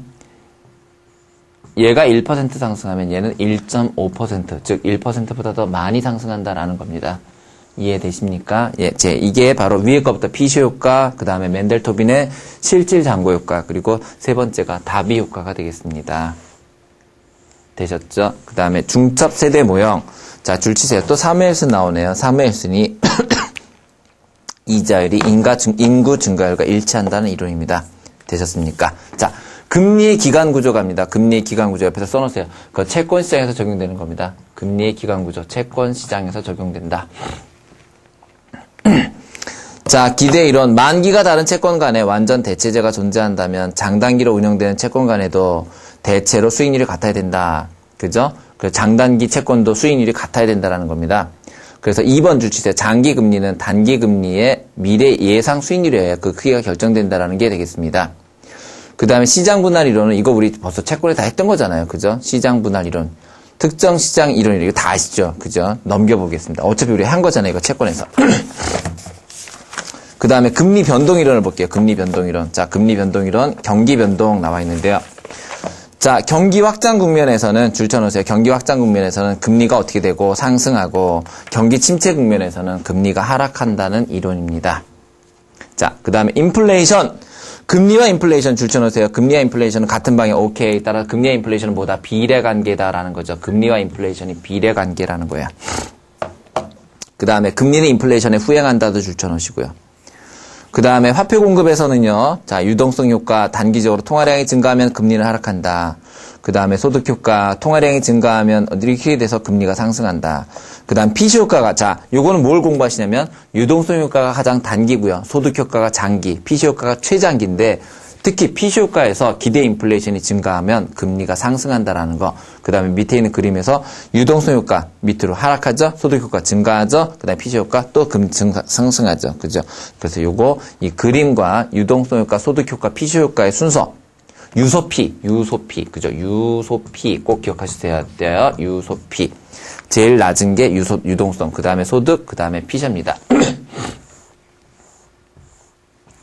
얘가 1% 상승하면 얘는 1.5%, 즉 1%보다 더 많이 상승한다라는 겁니다. 이해되십니까? 이게 바로 위에 거부터 피시 효과, 그 다음에 맨델토빈의 실질 잔고 효과, 그리고 세 번째가 다비 효과가 되겠습니다. 되셨죠? 그 다음에 중첩 세대 모형. 자, 줄 치세요. 또 사무엘슨 나오네요. 사무엘슨이 이자율이 인구 증가율과 일치한다는 이론입니다. 되셨습니까? 자, 금리의 기간 구조 갑니다. 금리의 기간 구조 옆에서 써놓으세요. 그거 채권 시장에서 적용되는 겁니다. 금리의 기간 구조, 채권 시장에서 적용된다. 자, 기대 이론. 만기가 다른 채권 간에 완전 대체제가 존재한다면 장단기로 운영되는 채권 간에도 대체로 수익률이 같아야 된다. 그죠? 그 장단기 채권도 수익률이 같아야 된다라는 겁니다. 그래서 2번 줄 치세요. 장기 금리는 단기 금리의 미래 예상 수익률이어야 그 크기가 결정된다라는 게 되겠습니다. 그 다음에 시장 분할 이론은 이거 우리 벌써 채권에 다 했던 거잖아요. 그죠? 시장 분할 이론. 특정 시장 이론 이거 다 아시죠? 그죠? 넘겨보겠습니다. 어차피 우리 한 거잖아요. 이거 채권에서. 그 다음에 금리 변동 이론을 볼게요. 금리 변동 이론. 자, 금리 변동 이론, 경기 변동 나와 있는데요. 자, 경기 확장 국면에서는 줄 쳐놓으세요. 경기 확장 국면에서는 금리가 어떻게 되고 상승하고 경기 침체 국면에서는 금리가 하락한다는 이론입니다. 자, 그 다음에 인플레이션. 금리와 인플레이션 줄 쳐놓으세요. 금리와 인플레이션은 같은 방향 오케이. 따라서 금리와 인플레이션은 뭐다? 비례관계다라는 거죠. 금리와 인플레이션이 비례관계라는 거야. 그 다음에 금리는 인플레이션에 후행한다도 줄 쳐놓으시고요. 그 다음에 화폐 공급에서는요. 자, 유동성 효과, 단기적으로 통화량이 증가하면 금리는 하락한다. 그 다음에 소득 효과, 통화량이 증가하면 이렇게 돼서 금리가 상승한다. 그 다음 피시 효과가, 자, 요거는 뭘 공부하시냐면 유동성 효과가 가장 단기고요. 소득 효과가 장기, 피시 효과가 최장기인데 특히 PC효과에서 기대 인플레이션이 증가하면 금리가 상승한다라는 거. 그 다음에 밑에 있는 그림에서 유동성 효과 밑으로 하락하죠. 소득 효과 증가하죠. 그 다음에 PC효과 또 상승하죠. 그죠? 그래서 요거 이 그림과 유동성 효과, 소득 효과, PC효과의 순서. 유소피, 그죠? 유소피 꼭 기억하셔야 돼요. 유소피. 제일 낮은 게 유동성, 그 다음에 소득, 그 다음에 피셔입니다.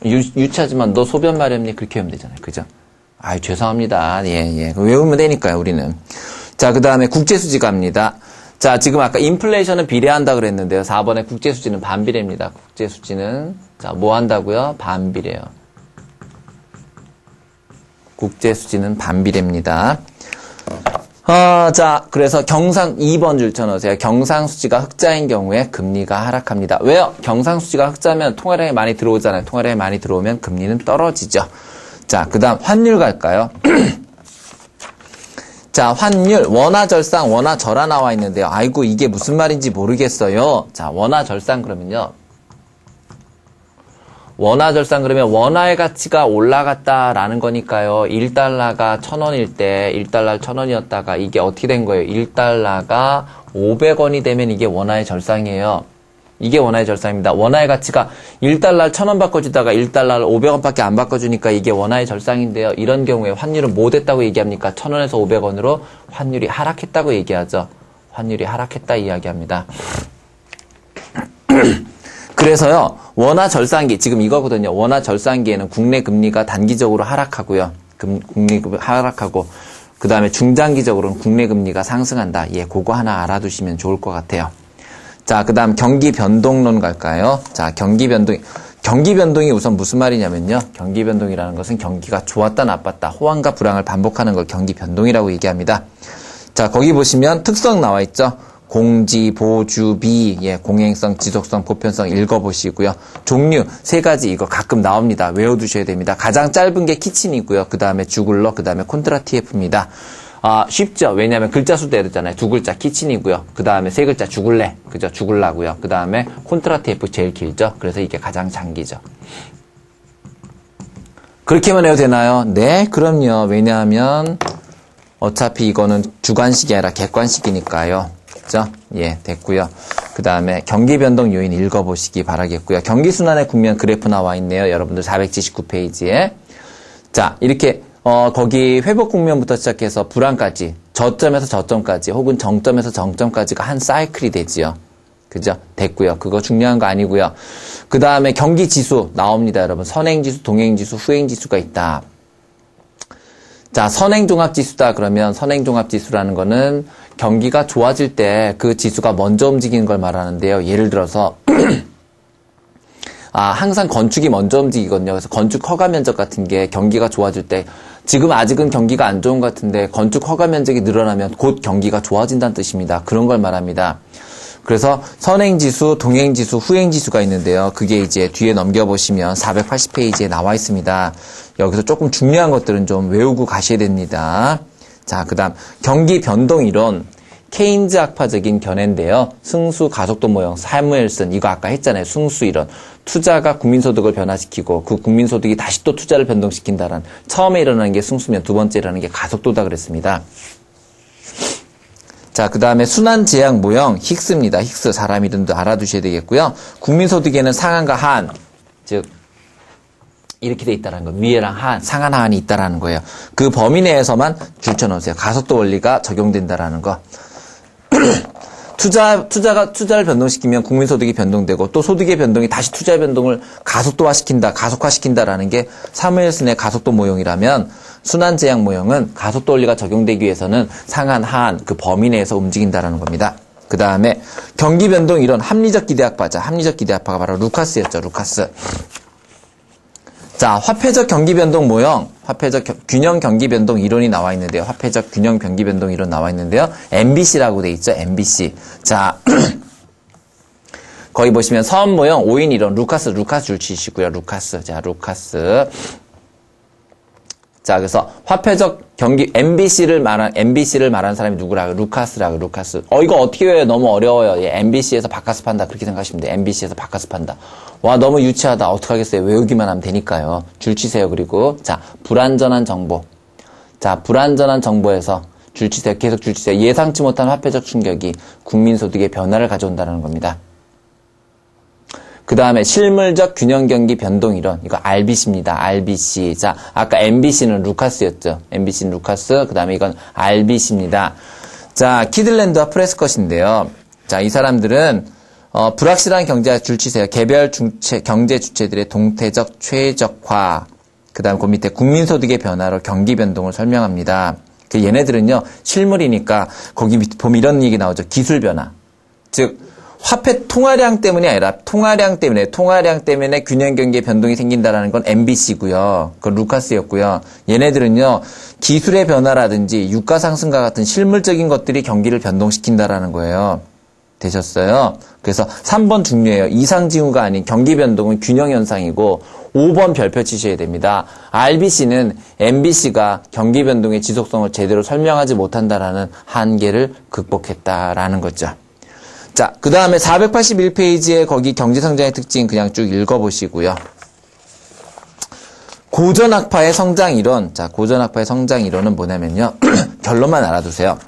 유치하지만 너 소변 마렵니? 그렇게 하면 되잖아요. 그죠? 아유, 죄송합니다. 예. 외우면 되니까요, 우리는. 자, 그 다음에 국제수지 갑니다. 자, 지금 아까 인플레이션은 비례한다 그랬는데요. 4번에 국제수지는 반비례입니다. 국제수지는, 자, 뭐 한다고요? 반비례요. 국제수지는 반비례입니다. 자, 그래서 2번 줄 쳐놓으세요. 경상수지가 흑자인 경우에 금리가 하락합니다. 왜요? 경상수지가 흑자면 통화량이 많이 들어오잖아요. 통화량이 많이 들어오면 금리는 떨어지죠. 자, 그 다음 환율 갈까요? 자, 환율, 원화절상, 원화절하 나와 있는데요. 아이고, 이게 무슨 말인지 모르겠어요. 자, 원화절상 그러면요. 원화절상 그러면 원화의 가치가 올라갔다라는 거니까요. 1달러가 1,000원일 때 1달러 1,000원이었다가 이게 어떻게 된 거예요? 1달러가 500원이 되면 이게 원화의 절상이에요. 이게 원화의 절상입니다. 원화의 가치가 1달러 1,000원 바꿔주다가 1달러를 500원밖에 안 바꿔주니까 이게 원화의 절상인데요. 이런 경우에 환율은 뭐 됐다고 얘기합니까? 1,000원에서 500원으로 환율이 하락했다고 얘기하죠. 환율이 하락했다 이야기합니다. 그래서요, 원화절상기, 지금 이거거든요. 원화절상기에는 국내 금리가 단기적으로 하락하고요. 국내 금리 하락하고, 그 다음에 중장기적으로는 국내 금리가 상승한다. 예, 그거 하나 알아두시면 좋을 것 같아요. 자, 그 다음 경기 변동론 갈까요? 자, 경기 변동이 우선 무슨 말이냐면요. 경기 변동이라는 것은 경기가 좋았다 나빴다, 호황과 불황을 반복하는 걸 경기 변동이라고 얘기합니다. 자, 거기 보시면 특성 나와 있죠. 공지, 보주, 비, 예, 공행성, 지속성, 보편성 읽어보시고요. 종류 3가지 이거 가끔 나옵니다. 외워두셔야 됩니다. 가장 짧은 게 키친이고요. 그 다음에 주글러, 그 다음에 콘트라티에프입니다. 쉽죠? 왜냐하면 글자 수도 되잖아요. 2글자 키친이고요. 그 다음에 3글자 주글레, 그죠? 주글라고요. 그 다음에 콘트라티에프 제일 길죠? 그래서 이게 가장 장기죠. 그렇게만 해도 되나요? 네, 그럼요. 왜냐하면 어차피 이거는 주관식이 아니라 객관식이니까요. 예, 됐고요. 그 다음에 경기 변동 요인 읽어보시기 바라겠고요. 경기 순환의 국면 그래프 나와 있네요. 여러분들 479페이지에. 자, 이렇게 거기 회복 국면부터 시작해서 불황까지, 저점에서 저점까지, 혹은 정점에서 정점까지가 한 사이클이 되지요. 그죠? 됐고요. 그거 중요한 거 아니고요. 그 다음에 경기 지수 나옵니다, 여러분. 선행지수, 동행지수, 후행지수가 있다. 자, 선행종합지수다 그러면 선행종합지수라는 거는 경기가 좋아질 때 그 지수가 먼저 움직이는 걸 말하는데요. 예를 들어서 항상 건축이 먼저 움직이거든요. 그래서 건축 허가 면적 같은 게 경기가 좋아질 때, 지금 아직은 경기가 안 좋은 것 같은데 건축 허가 면적이 늘어나면 곧 경기가 좋아진다는 뜻입니다. 그런 걸 말합니다. 그래서 선행지수, 동행지수, 후행지수가 있는데요. 그게 이제 뒤에 넘겨보시면 480페이지에 나와 있습니다. 여기서 조금 중요한 것들은 좀 외우고 가셔야 됩니다. 자, 그 다음 경기 변동 이론, 케인즈 학파적인 견해인데요. 승수 가속도 모형, 사무엘슨, 이거 아까 했잖아요. 승수 이론. 투자가 국민소득을 변화시키고 그 국민소득이 다시 또 투자를 변동시킨다는, 처음에 일어나는 게 승수면 두 번째 일어나는 게 가속도다 그랬습니다. 자, 그 다음에 순환제약 모형, 힉스입니다. 힉스, 사람 이름도 알아두셔야 되겠고요. 국민소득에는 상한과 하한, 즉 이렇게 돼 있다는 거, 위에랑 하한, 상한 하한이 있다라는 거예요. 그 범위 내에서만 줄쳐놓으세요. 가속도 원리가 적용된다라는 거. 투자를 변동시키면 국민소득이 변동되고, 또 소득의 변동이 다시 투자의 변동을 가속도화시킨다, 가속화시킨다라는 게 사무엘슨의 가속도 모형이라면, 순환제약 모형은 가속도 원리가 적용되기 위해서는 상한, 하한, 그 범위 내에서 움직인다라는 겁니다. 그 다음에 경기 변동 이론, 합리적 기대학파자. 합리적 기대학파가 바로 루카스였죠, 루카스. 자, 화폐적 경기 변동 모형, 화폐적 균형 경기 변동 이론이 나와 있는데요. 화폐적 균형 경기 변동 이론 나와 있는데요. MBC라고 돼 있죠, MBC. 자, 거기 보시면 선 모형 5인 이론, 루카스 줄 치시고요. 루카스. 자, 루카스. 자, 그래서 화폐적 경기, MBC를 말한 사람이 누구라고? 루카스라고, 루카스. 이거 어떻게 외워요? 너무 어려워요. 예, MBC에서 바카스 판다. 그렇게 생각하시면 돼요. MBC에서 바카스 판다. 와, 너무 유치하다. 어떡하겠어요? 외우기만 하면 되니까요. 줄 치세요. 그리고, 자, 불완전한 정보. 자, 불완전한 정보에서 줄 치세요. 계속 줄 치세요. 예상치 못한 화폐적 충격이 국민소득의 변화를 가져온다는 겁니다. 그 다음에 실물적 균형 경기 변동 이론. 이거 RBC입니다. RBC. 자, 아까 MBC는 루카스였죠. MBC는 루카스. 그 다음에 이건 RBC입니다. 자, 키들랜드와 프레스컷인데요. 자, 이 사람들은 불확실한 경제학 줄 치세요. 개별 경제 주체들의 동태적 최적화. 그 다음 그 밑에 국민소득의 변화로 경기 변동을 설명합니다. 얘네들은요, 실물이니까 거기 보면 이런 얘기 나오죠. 기술 변화. 즉, 화폐 통화량 때문이 아니라 통화량 때문에 균형 경기의 변동이 생긴다라는 건 MBC고요. 그건 루카스였고요. 얘네들은요, 기술의 변화라든지 유가 상승과 같은 실물적인 것들이 경기를 변동시킨다라는 거예요. 되셨어요? 그래서 3번 중요해요. 이상징후가 아닌 경기 변동은 균형 현상이고 5번 별표 치셔야 됩니다. RBC는 MBC가 경기 변동의 지속성을 제대로 설명하지 못한다라는 한계를 극복했다라는 거죠. 자, 그 다음에 481페이지에 거기 경제성장의 특징 그냥 쭉 읽어보시고요. 고전학파의 성장이론. 자, 고전학파의 성장이론은 뭐냐면요. 결론만 알아두세요.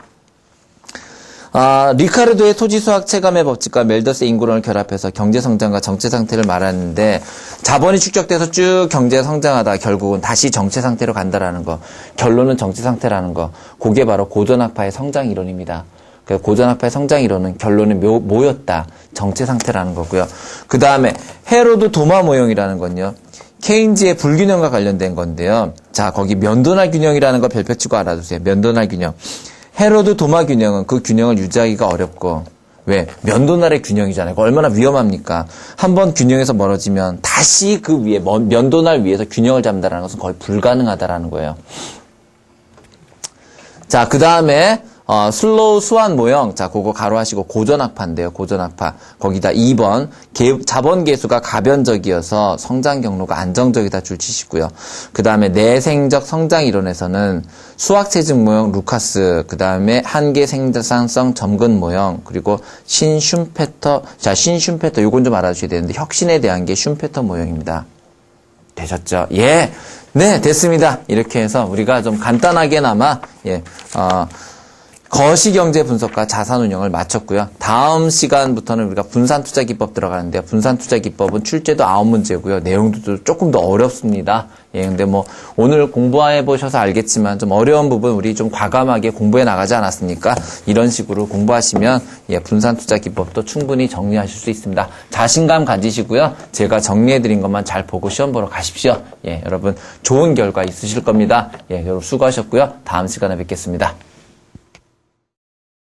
리카르도의 토지수학 체감의 법칙과 멜더스의 인구론을 결합해서 경제성장과 정체상태를 말하는데 자본이 축적돼서 쭉 경제가 성장하다 결국은 다시 정체상태로 간다라는 거. 결론은 정체상태라는 거. 그게 바로 고전학파의 성장이론입니다. 고전학파의 성장이론은 결론은 뭐였다? 정체상태라는 거고요. 그 다음에 헤로드 도마 모형이라는 건요. 케인즈의 불균형과 관련된 건데요. 자, 거기 면도날 균형이라는 거 별표 치고 알아두세요. 면도날 균형. 헤로드 도마 균형은 그 균형을 유지하기가 어렵고 왜? 면도날의 균형이잖아요. 얼마나 위험합니까? 한번 균형에서 멀어지면 다시 그 위에 면도날 위에서 균형을 잡는다는 것은 거의 불가능하다라는 거예요. 자, 그 다음에 슬로우 수완 모형. 자, 그거 가로하시고 고전학파인데요. 고전학파. 거기다 2번. 자본 계수가 가변적이어서 성장 경로가 안정적이다 줄 치시고요. 그 다음에 내생적 성장 이론에서는 수학체증 모형 루카스. 그 다음에 한계 생산성 점근 모형. 그리고 신슌페터. 자, 신슌페터. 요건 좀 알아주셔야 되는데 혁신에 대한 게 슌페터 모형입니다. 되셨죠? 예. 네, 됐습니다. 이렇게 해서 우리가 좀 간단하게나마 거시경제 분석과 자산운용을 마쳤고요. 다음 시간부터는 우리가 분산투자기법 들어가는데요. 분산투자기법은 출제도 9문제고요. 내용도 조금 더 어렵습니다. 예, 근데 뭐 오늘 공부해 보셔서 알겠지만 좀 어려운 부분 우리 좀 과감하게 공부해 나가지 않았습니까? 이런 식으로 공부하시면 분산투자기법도 충분히 정리하실 수 있습니다. 자신감 가지시고요. 제가 정리해 드린 것만 잘 보고 시험 보러 가십시오. 예, 여러분 좋은 결과 있으실 겁니다. 예, 여러분 수고하셨고요. 다음 시간에 뵙겠습니다.